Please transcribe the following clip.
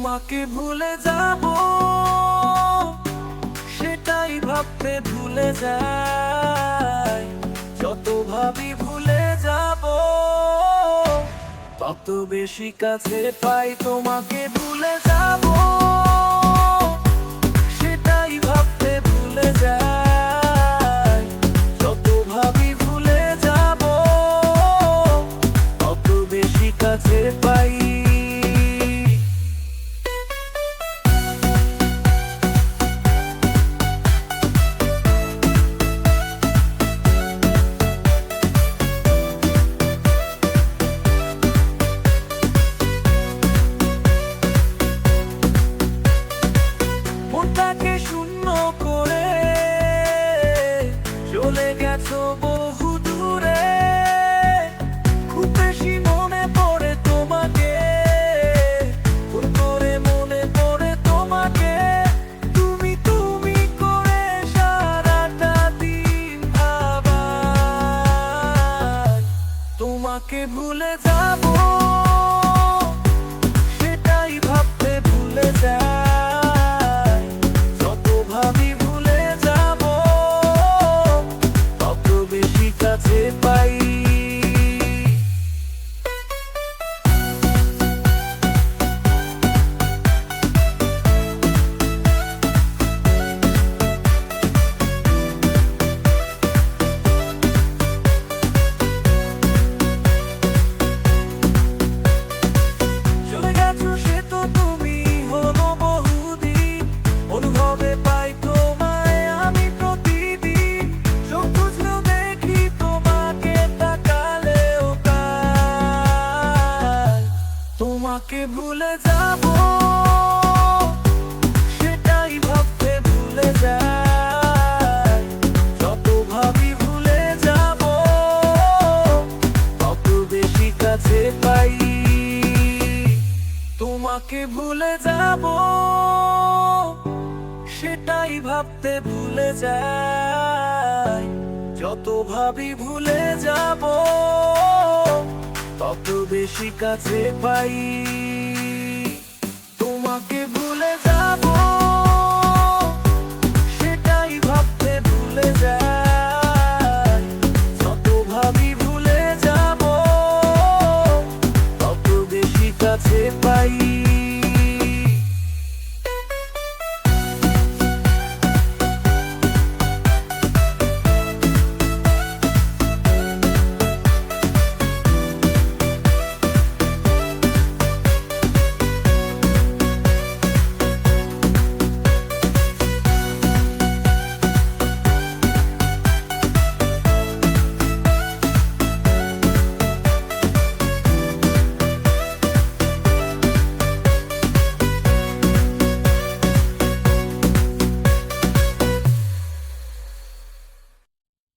তোমাকে ভুলে যাব, সেটাই ভাবতে ভুলে যাই। যত ভাবি ভুলে যাব, তত বেশি কাছে পাই। তোমাকে ভুলে যাব, সেটাই ভাবতে ভুলে যাই। যত ভাবি ভুলে যাব, তত বেশি কাছে পাই। মনটাকে শূন্য করে চলে গেছো বহু দূরে। খুব বেশি মনে পড়ে তোমাকে, ভুল করে মনে পড়ে তোমাকে। তুমি তুমি করে সারাটা দিন ভাবাই। তোমাকে ভুলে যাব, সেটাই ভাবতে ভুলে যাই। যত ভাবি ভুলে যাব, তত বেশি কাছে পাই। চলে গেছো সে তো তুমি, হলো বহুদিন। অনুভবে পাই তোমায় আমি প্রতিদিন। চোখ বুজলেও দেখি তোমাকে, তাকালেও তাই। তোমাকে ভুলে যাব, সেটাই ভাবতে ভুলে যাই। যত ভাবি ভুলে যাব, তত বেশি কাছে পাই। তোমাকে ভুলে যাব, সেটাই ভাবতে ভুলে যাই। যত ভাবি ভুলে যাব, তত বেশি কাছে পাই। তোমাকে